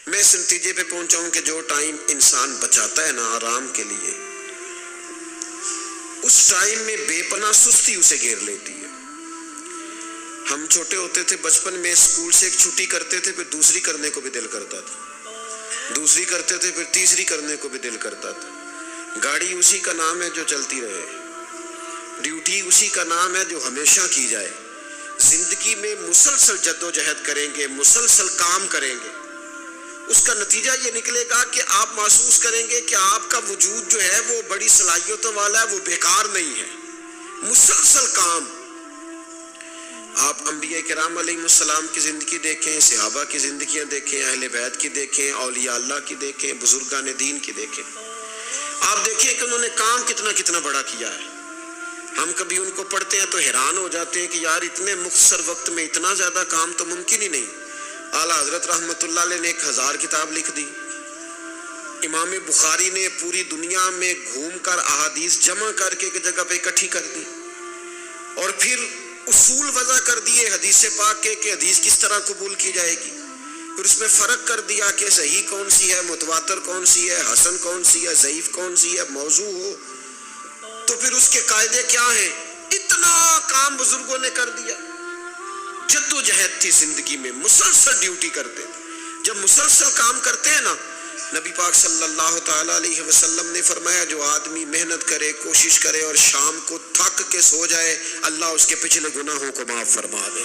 میں اس نتیجے پہ پہنچا ہوں کہ جو ٹائم انسان بچاتا ہے نا آرام کے لیے، اس ٹائم میں بے پناہ سستی اسے گھیر لیتی ہے۔ ہم چھوٹے ہوتے تھے بچپن میں، اسکول سے ایک چھٹی کرتے تھے، پھر دوسری کرنے کو بھی دل کرتا تھا، دوسری کرتے تھے پھر تیسری کرنے کو بھی دل کرتا تھا۔ گاڑی اسی کا نام ہے جو چلتی رہے، ڈیوٹی اسی کا نام ہے جو ہمیشہ کی جائے۔ زندگی میں مسلسل جد و جہد کریں گے، مسلسل کام کریں گے، اس کا نتیجہ یہ نکلے گا کہ آپ محسوس کریں گے کہ آپ کا وجود جو ہے وہ بڑی صلاحیتوں والا ہے، وہ بیکار نہیں ہے۔ مسلسل کام۔ آپ انبیاء کرام علیہ السلام کی زندگی دیکھیں، صحابہ کی زندگیاں دیکھیں، اہل بیت کی دیکھیں، اولیاء اللہ کی دیکھیں، بزرگان دین کی دیکھیں، آپ دیکھیں کہ انہوں نے کام کتنا کتنا بڑا کیا ہے۔ ہم کبھی ان کو پڑھتے ہیں تو حیران ہو جاتے ہیں کہ یار اتنے مختصر وقت میں اتنا زیادہ کام تو ممکن ہی نہیں۔ اعلیٰ حضرت رحمۃ اللہ علیہ نے 1000 کتاب لکھ دی، امام بخاری نے پوری دنیا میں گھوم کر احادیث جمع کر کے ایک جگہ پہ اکٹھی کر دی، اور پھر اصول وضع کر دیے حدیث پاک کے کہ حدیث کس طرح قبول کی جائے گی، پھر اس میں فرق کر دیا کہ صحیح کون سی ہے، متواتر کون سی ہے، حسن کون سی ہے، ضعیف کون سی ہے، موضوع ہو تو پھر اس کے قاعدے کیا ہیں۔ اتنا کام بزرگوں نے کر دیا۔ جد و جہد تھی زندگی میں، مسلسل ڈیوٹی کرتے تھے۔ جب مسلسل کام کرتے ہیں نا، نبی پاک صلی اللہ تعالی علیہ وسلم نے فرمایا جو آدمی محنت کرے، کوشش کرے اور شام کو تھک کے سو جائے، اللہ اس کے پچھلے گناہوں کو معاف فرما دے۔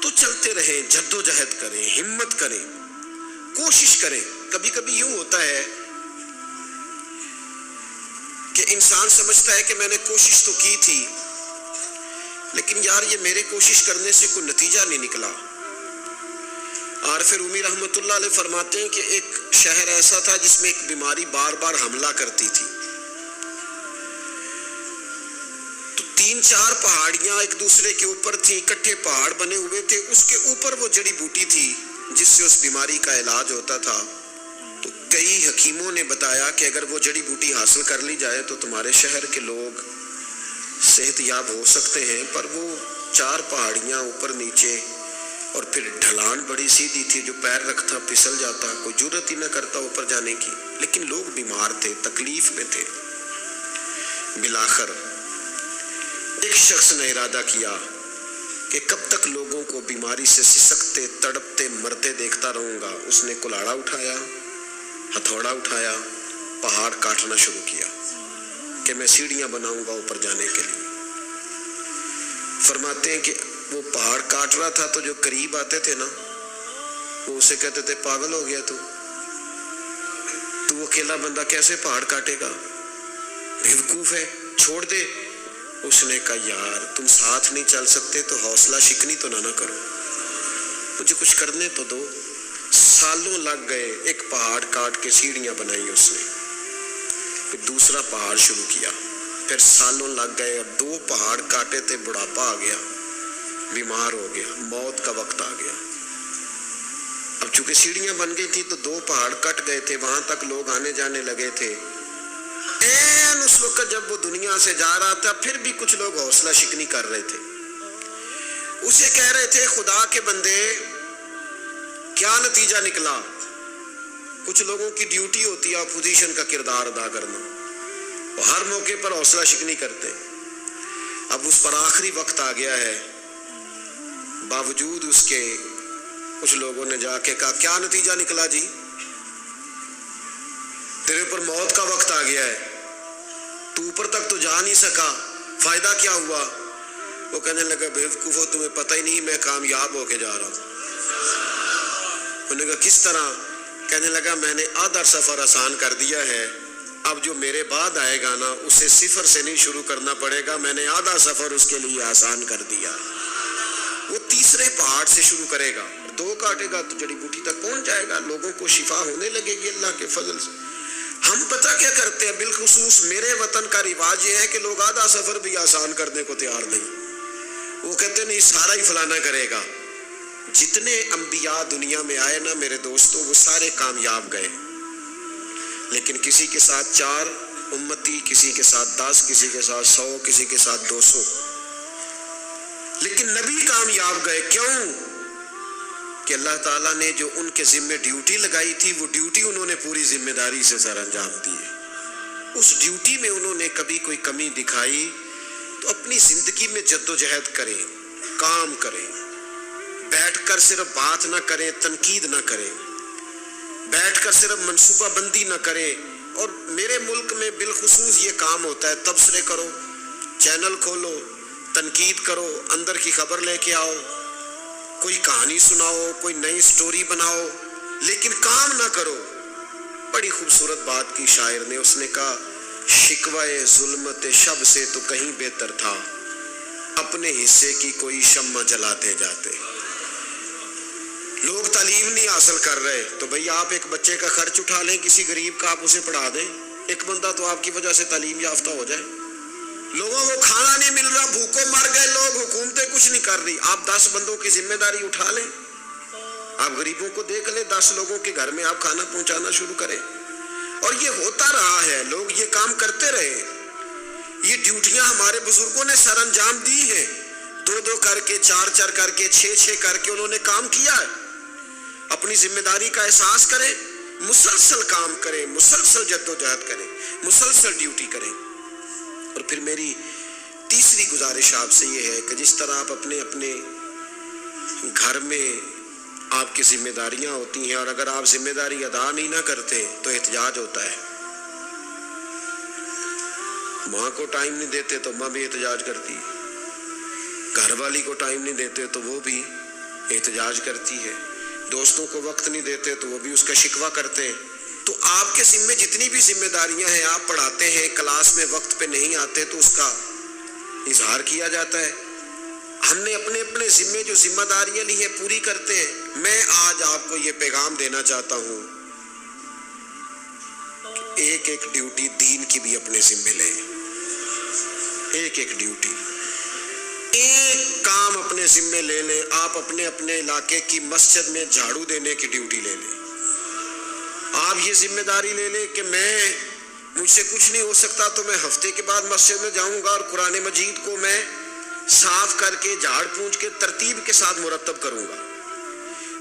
تو چلتے رہیں، جد و جہد کریں، ہمت کریں، کوشش کریں۔ کبھی کبھی یوں ہوتا ہے کہ انسان سمجھتا ہے کہ میں نے کوشش تو کی تھی، لیکن یار یہ میرے کوشش کرنے سے کوئی نتیجہ نہیں نکلا۔ عارف رومی رحمۃ اللہ علیہ فرماتے ہیں کہ ایک شہر ایسا تھا جس میں ایک بیماری بار بار حملہ کرتی تھی، تو 3-4 پہاڑیاں ایک دوسرے کے اوپر تھیں، اکٹھے پہاڑ بنے ہوئے تھے، اس کے اوپر وہ جڑی بوٹی تھی جس سے اس بیماری کا علاج ہوتا تھا۔ تو کئی حکیموں نے بتایا کہ اگر وہ جڑی بوٹی حاصل کر لی جائے تو تمہارے شہر کے لوگ صحت یاب ہو سکتے ہیں، پر وہ 4 پہاڑیاں اوپر نیچے، اور پھر ڈھلان بڑی سیدھی تھی، جو پیر رکھتا پھسل جاتا، کوئی جرت ہی نہ کرتا اوپر جانے کی، لیکن لوگ بیمار تھے، تکلیف میں تھے۔ بالآخر ایک شخص نے ارادہ کیا کہ کب تک لوگوں کو بیماری سے سسکتے، تڑپتے، مرتے دیکھتا رہوں گا۔ اس نے کلاڑا اٹھایا، ہتھوڑا اٹھایا، پہاڑ کاٹنا شروع کیا کہ میں سیڑھیاں بناؤں گا اوپر جانے کے لیے۔ فرماتے ہیں کہ وہ پہاڑ کاٹ رہا تھا تو جو قریب آتے تھے نا، وہ اسے کہتے تھے پاگل ہو گیا تو اکیلا بندہ کیسے پہاڑ کاٹے گا، بیوقوف ہے، چھوڑ دے۔ اس نے کہا یار تم ساتھ نہیں چل سکتے تو حوصلہ شکنی تو نہ کرو، مجھے کچھ کرنے تو دو۔ سالوں لگ گئے، ایک پہاڑ کاٹ کے سیڑھیاں بنائی اس نے، پھر دوسرا پہاڑ شروع کیا، پھر سالوں لگ گئے، اب 2 پہاڑ کاٹے تھے، بڑھاپا آ گیا، بیمار ہو گیا، موت کا وقت آ گیا۔ اب چونکہ سیڑھیاں بن گئی تھی تو 2 پہاڑ کٹ گئے تھے، وہاں تک لوگ آنے جانے لگے تھے۔ این اس وقت جب وہ دنیا سے جا رہا تھا، پھر بھی کچھ لوگ حوصلہ شکنی کر رہے تھے، اسے کہہ رہے تھے خدا کے بندے کیا نتیجہ نکلا۔ کچھ لوگوں کی ڈیوٹی ہوتی ہے اپوزیشن کا کردار ادا کرنا، وہ ہر موقع پر حوصلہ شکنی کرتے۔ اب اس پر آخری وقت آ گیا ہے، باوجود اس کے کچھ لوگوں نے جا کے کہا کیا نتیجہ نکلا جی، تیرے اوپر موت کا وقت آ گیا ہے، تو اوپر تک تو جا نہیں سکا، فائدہ کیا ہوا؟ وہ کہنے لگا بیوقوفو تمہیں پتہ ہی نہیں میں کامیاب ہو کے جا رہا ہوں۔ انہوں نے کہا کس طرح؟ کہنے لگا میں نے آدھا سفر آسان کر دیا ہے، اب جو میرے بعد آئے گا نا اسے 0 سے نہیں شروع کرنا پڑے گا، میں نے آدھا سفر اس کے لیے آسان کر دیا۔ وہ تیسرے پہاڑ سے شروع کرے گا، 2 کاٹے گا تو جڑی بوٹی تک پہنچ جائے گا، لوگوں کو شفا ہونے لگے گی اللہ کے فضل سے۔ ہم پتہ کیا کرتے ہیں، بالخصوص میرے وطن کا رواج یہ ہے کہ لوگ آدھا سفر بھی آسان کرنے کو تیار نہیں، وہ کہتے نہیں سارا ہی فلانا کرے گا۔ جتنے انبیاء دنیا میں آئے نا میرے دوستوں، وہ سارے کامیاب گئے، لیکن کسی کے ساتھ 4 امتی، کسی کے ساتھ 10، کسی کے ساتھ 100، کسی کے ساتھ 200، لیکن نبی کامیاب گئے۔ کیوں؟ کہ اللہ تعالیٰ نے جو ان کے ذمے ڈیوٹی لگائی تھی وہ ڈیوٹی انہوں نے پوری ذمہ داری سے سر انجام دی ہے. اس ڈیوٹی میں انہوں نے کبھی کوئی کمی دکھائی تو اپنی زندگی میں جد و جہد کریں, کام کریں, بیٹھ کر صرف بات نہ کریں, تنقید نہ کریں, بیٹھ کر صرف منصوبہ بندی نہ کریں. اور میرے ملک میں بالخصوص یہ کام ہوتا ہے, تبصرے کرو, چینل کھولو, تنقید کرو, اندر کی خبر لے کے آؤ, کوئی کہانی سناؤ, کوئی نئی سٹوری بناؤ, لیکن کام نہ کرو. بڑی خوبصورت بات کی شاعر نے, اس نے کہا شکوائے ظلمت شب سے تو کہیں بہتر تھا, اپنے حصے کی کوئی شمع جلاتے جاتے. لوگ تعلیم نہیں حاصل کر رہے تو بھئی آپ ایک بچے کا خرچ اٹھا لیں, کسی غریب کا آپ اسے پڑھا دیں, ایک بندہ تو آپ کی وجہ سے تعلیم یافتہ ہو جائے. لوگوں کو کھانا نہیں مل رہا, بھوکوں مر گئے لوگ, حکومتیں کچھ نہیں کر رہی. آپ 10 بندوں کی ذمہ داری اٹھا لیں, آپ غریبوں کو دیکھ لیں, 10 لوگوں کے گھر میں آپ کھانا پہنچانا شروع کریں. اور یہ ہوتا رہا ہے, لوگ یہ کام کرتے رہے. یہ ڈیوٹیاں ہمارے بزرگوں نے سر انجام دی ہیں, 2 کر کے, 4 کر کے, 6 کر کے انہوں نے کام کیا ہے. اپنی ذمہ داری کا احساس کریں, مسلسل کام کریں, مسلسل جد و جہد کریں, مسلسل ڈیوٹی کریں. اور پھر میری تیسری گزارش آپ سے یہ ہے کہ جس طرح آپ اپنے اپنے گھر میں آپ کی ذمہ داریاں ہوتی ہیں, اور اگر آپ ذمہ داری ادا نہیں نہ کرتے تو احتجاج ہوتا ہے. ماں کو ٹائم نہیں دیتے تو ماں بھی احتجاج کرتی, گھر والی کو ٹائم نہیں دیتے تو وہ بھی احتجاج کرتی ہے, دوستوں کو وقت نہیں دیتے تو وہ بھی اس کا شکوہ کرتے ہیں. تو آپ کے ذمے جتنی بھی ذمہ داریاں ہیں, آپ پڑھاتے ہیں, کلاس میں وقت پہ نہیں آتے تو اس کا اظہار کیا جاتا ہے. ہم نے اپنے اپنے ذمے جو ذمہ داریاں لی ہیں پوری کرتے ہیں. میں آج آپ کو یہ پیغام دینا چاہتا ہوں کہ ایک ایک ڈیوٹی دین کی بھی اپنے ذمے لیں, ایک ایک ڈیوٹی, ایک کام اپنے ذمے لے لیں. آپ اپنے اپنے علاقے کی مسجد میں جھاڑو دینے کی ڈیوٹی لے لیں. آپ یہ ذمہ داری لے لیں کہ مجھ سے کچھ نہیں ہو سکتا تو میں ہفتے کے بعد مسجد میں جاؤں گا اور قرآن مجید کو میں صاف کر کے, جھاڑ پونچھ کے, ترتیب کے ساتھ مرتب کروں گا.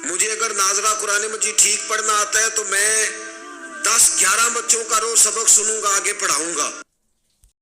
مجھے اگر ناظرہ قرآن مجید ٹھیک پڑھنا آتا ہے تو میں 10-11 بچوں کا روز سبق سنوں گا, آگے پڑھاؤں گا.